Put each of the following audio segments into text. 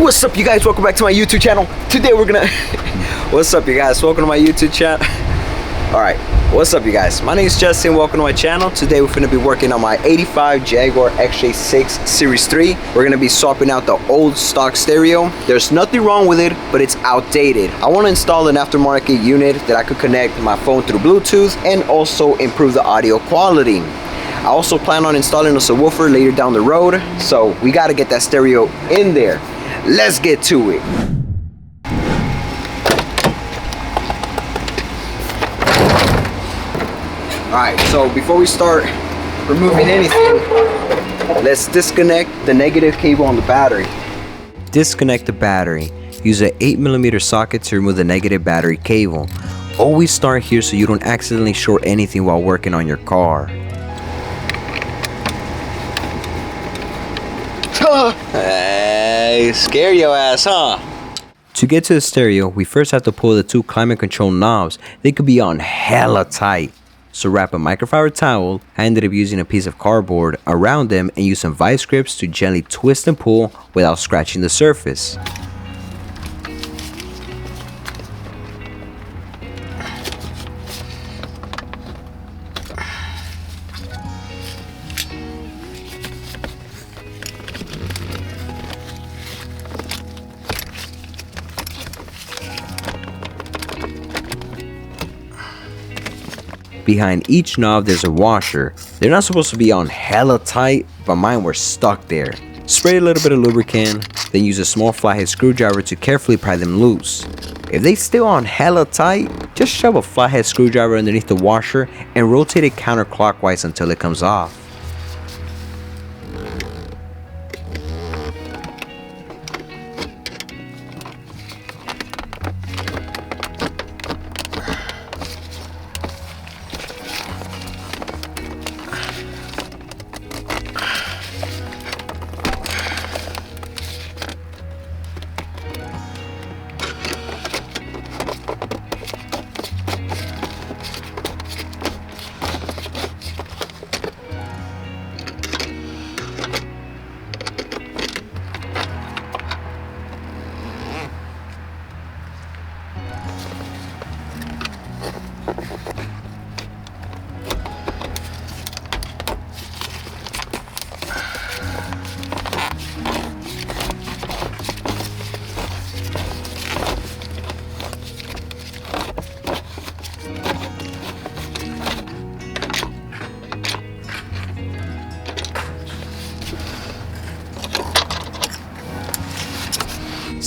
What's up, you guys? Welcome back to my YouTube channel. Today we're gonna what's up, you guys? Welcome to my YouTube channel. Alright, what's up, you guys? My name is Justin. Welcome to my channel. Today we're gonna be working on my 85 Jaguar XJ6 Series 3. We're gonna be swapping out the old stock stereo. There's nothing wrong with it, but it's outdated. I want to install an aftermarket unit that I could connect my phone through Bluetooth and also improve the audio quality. I also plan on installing a subwoofer later down the road, so we got to get that stereo in there. Let's get to it. Alright, so before we start removing anything, let's disconnect the negative cable on the battery. Disconnect the battery. Use an 8mm socket to remove the negative battery cable. Always start here so you don't accidentally short anything while working on your car. Hey, scare your ass, huh? To get to the stereo, we first have to pull the two climate control knobs. They could be on hella tight. So wrap a microfiber towel. I ended up using a piece of cardboard around them and use some vice grips to gently twist and pull without scratching the surface. Behind each knob there's a washer. They're not supposed to be on hella tight, but mine were stuck there. Spray a little bit of lubricant, then use a small flathead screwdriver to carefully pry them loose. If they still on hella tight, just shove a flathead screwdriver underneath the washer and rotate it counterclockwise until it comes off.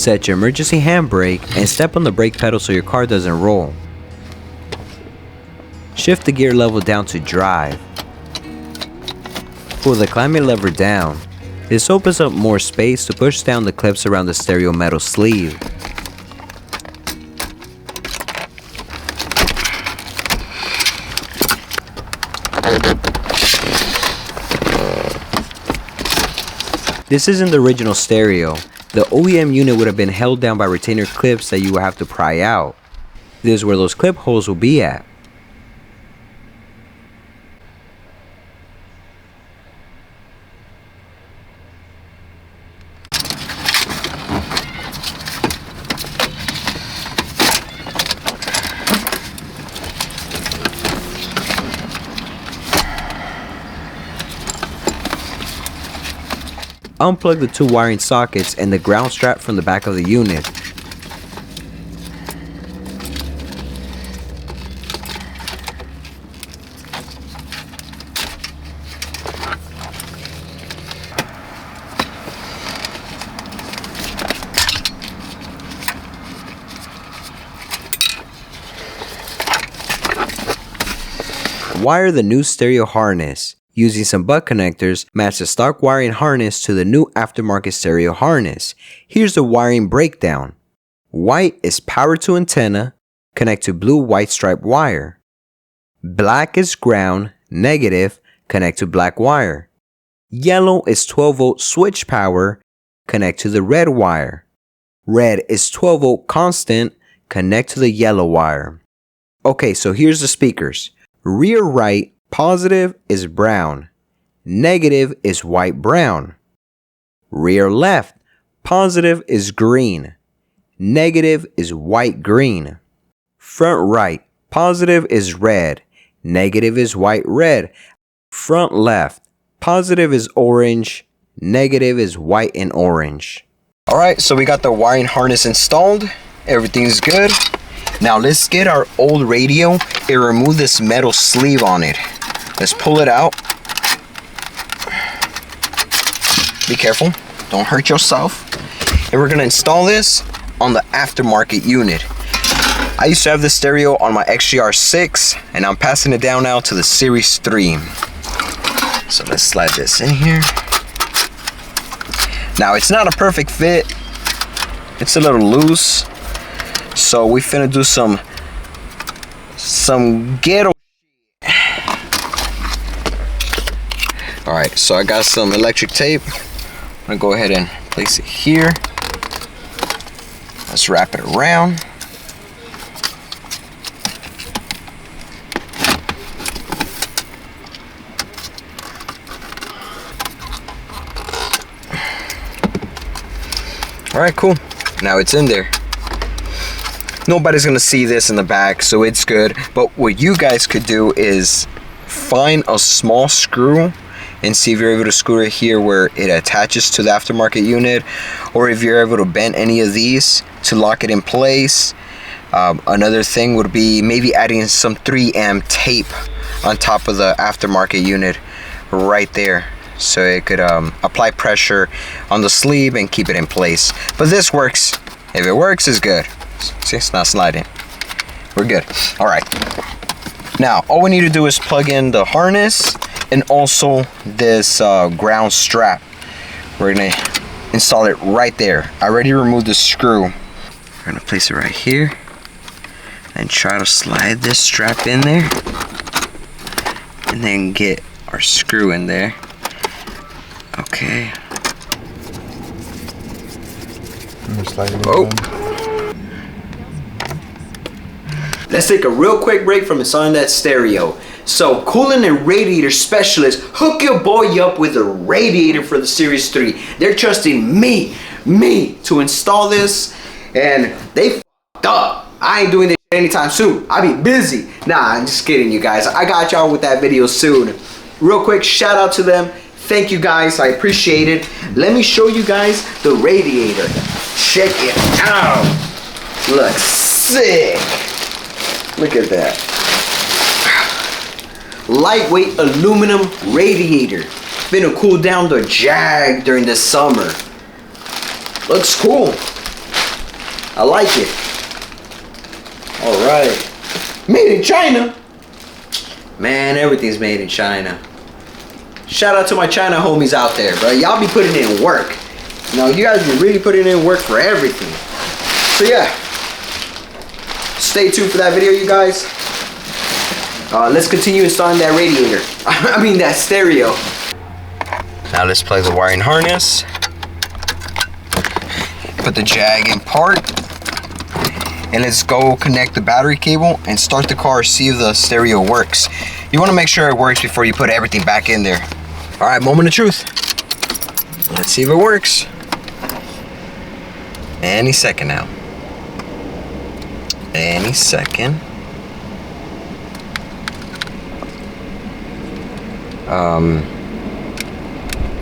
Set your emergency handbrake and step on the brake pedal so your car doesn't roll. Shift the gear level down to drive. Pull the climate lever down. This opens up more space to push down the clips around the stereo metal sleeve. This isn't the original stereo. The OEM unit would have been held down by retainer clips that you would have to pry out. This is where those clip holes will be at. Unplug the two wiring sockets and the ground strap from the back of the unit. Wire the new stereo harness. Using some butt connectors, match the stock wiring harness to the new aftermarket stereo harness. Here's the wiring breakdown. White is power to antenna, connect to blue white stripe wire. Black is ground, negative, connect to black wire. Yellow is 12 volt switch power, connect to the red wire. Red is 12 volt constant, connect to the yellow wire. Okay, so here's the speakers. Rear right, positive is brown. Negative is white brown. Rear left, positive is green. Negative is white green. Front right, positive is red. Negative is white red. Front left, positive is orange. Negative is white and orange. Alright, so we got the wiring harness installed. Everything's good. Now let's get our old radio and remove this metal sleeve on it. Let's pull it out. Be careful, don't hurt yourself. And we're gonna install this on the aftermarket unit. I used to have this stereo on my XJR6 and I'm passing it down now to the Series 3. So let's slide this in here. Now it's not a perfect fit. It's a little loose. So we finna do some ghetto. Alright, so I got some electric tape. I'm gonna go ahead and place it here. Let's wrap it around. Alright, cool. Now it's in there. Nobody's gonna see this in the back, so it's good. But what you guys could do is find a small screw and see if you're able to screw it here where it attaches to the aftermarket unit, or if you're able to bend any of these to lock it in place. Another thing would be maybe adding some 3M tape on top of the aftermarket unit right there, so it could apply pressure on the sleeve and keep it in place. But this works. If it works, it's good. See, it's not sliding. We're good. All right. Now, all we need to do is plug in the harness and also this ground strap. We're gonna install it right there. I already removed the screw. We're gonna place it right here and try to slide this strap in there and then get our screw in there. Okay. Oh. Let's take a real quick break from installing that stereo. So, coolant and radiator specialist, hook your boy up with a radiator for the Series 3. They're trusting me to install this, and they f***ed up. I ain't doing this anytime soon. I'll be busy. Nah, I'm just kidding, you guys. I got y'all with that video soon. Real quick, shout out to them. Thank you guys, I appreciate it. Let me show you guys the radiator. Check it out. Looks sick. Look at that. Lightweight aluminum radiator. Finna cool down the Jag during the summer. Looks cool. I like it. Alright. Made in China. Man, everything's made in China. Shout out to my China homies out there, bro. Y'all be putting in work. You know, you guys be really putting in work for everything. So yeah. Stay tuned for that video, you guys. Let's continue installing that radiator. I mean that stereo. Now let's plug the wiring harness. Put the Jag in part. And let's go connect the battery cable and start the car, see if the stereo works. You want to make sure it works before you put everything back in there. Alright, moment of truth. Let's see if it works. Any second now. Any second.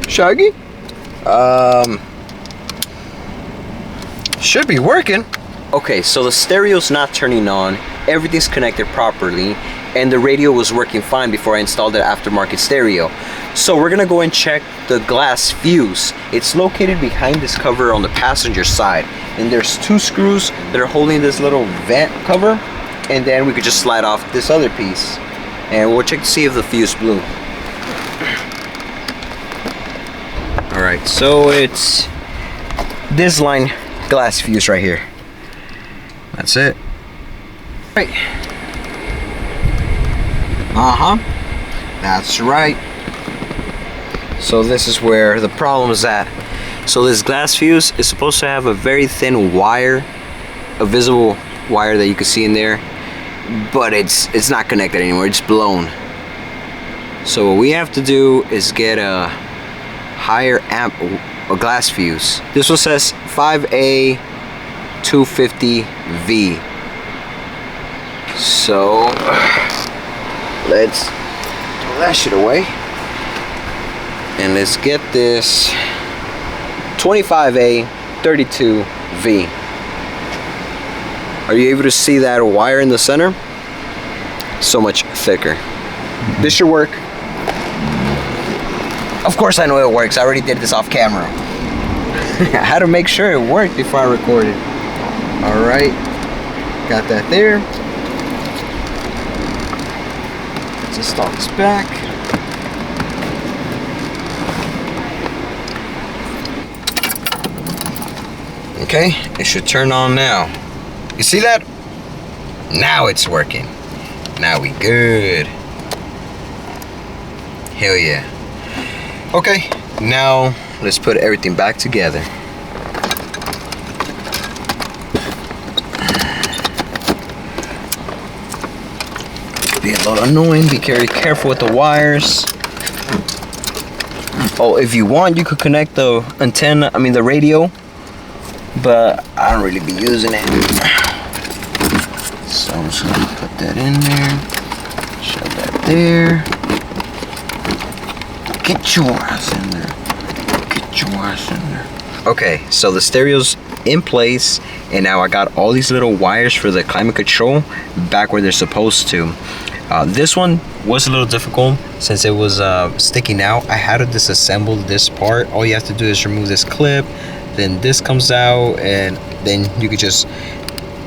Shaggy? Should be working. Okay, so the stereo's not turning on, everything's connected properly, and the radio was working fine before I installed the aftermarket stereo. So we're gonna go and check the glass fuse. It's located behind this cover on the passenger side, and there's two screws that are holding this little vent cover, and then we could just slide off this other piece, and we'll check to see if the fuse blew. Alright, so it's this line glass fuse right here. That's it. Right. That's right. So this is where the problem is at. So this glass fuse is supposed to have a very thin wire, a visible wire that you can see in there, but it's not connected anymore, it's blown. So what we have to do is get a higher amp a glass fuse. This one says 5A250V. So let's throw that shit away. And let's get this 25A32V. Are you able to see that wire in the center? So much thicker. This should work. Of course I know it works. I already did this off camera. I had to make sure it worked before I recorded. Alright. Got that there. Let's install this back. Okay, it should turn on now. You see that? Now it's working. Now we good. Hell yeah. Okay, now let's put everything back together. Be a little annoying, be very careful with the wires. Oh, if you want, you could connect the antenna, the radio, but I don't really be using it. So I'm just gonna put that in there, shove that there. Get your ass in there. Get your ass in there. Okay, so the stereo's in place, and now I got all these little wires for the climate control back where they're supposed to. This one was a little difficult since it was sticking out. I had to disassemble this part. All you have to do is remove this clip, then this comes out, and then you could just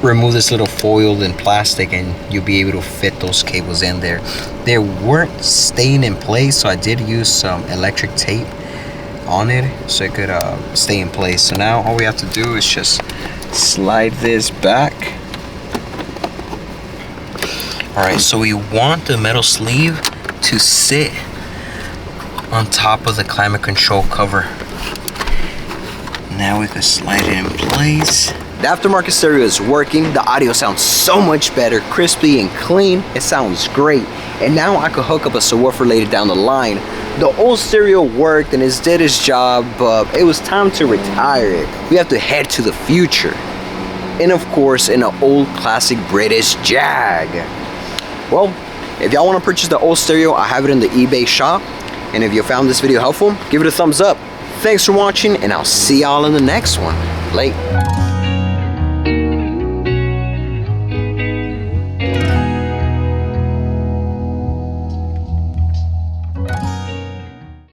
remove this little foil and plastic, and you'll be able to fit those cables in there. They weren't staying in place, so I did use some electric tape on it so it could stay in place. So now all we have to do is just slide this back. Alright, so we want the metal sleeve to sit on top of the climate control cover. Now we can slide it in place. The aftermarket stereo is working. The audio sounds so much better, crispy and clean. It sounds great. And now I could hook up a subwoofer later down the line. The old stereo worked and it did its job, but it was time to retire it. We have to head to the future. And of course, in an old classic British Jag. Well, if y'all want to purchase the old stereo, I have it in the eBay shop. And if you found this video helpful, give it a thumbs up. Thanks for watching, and I'll see y'all in the next one. Late.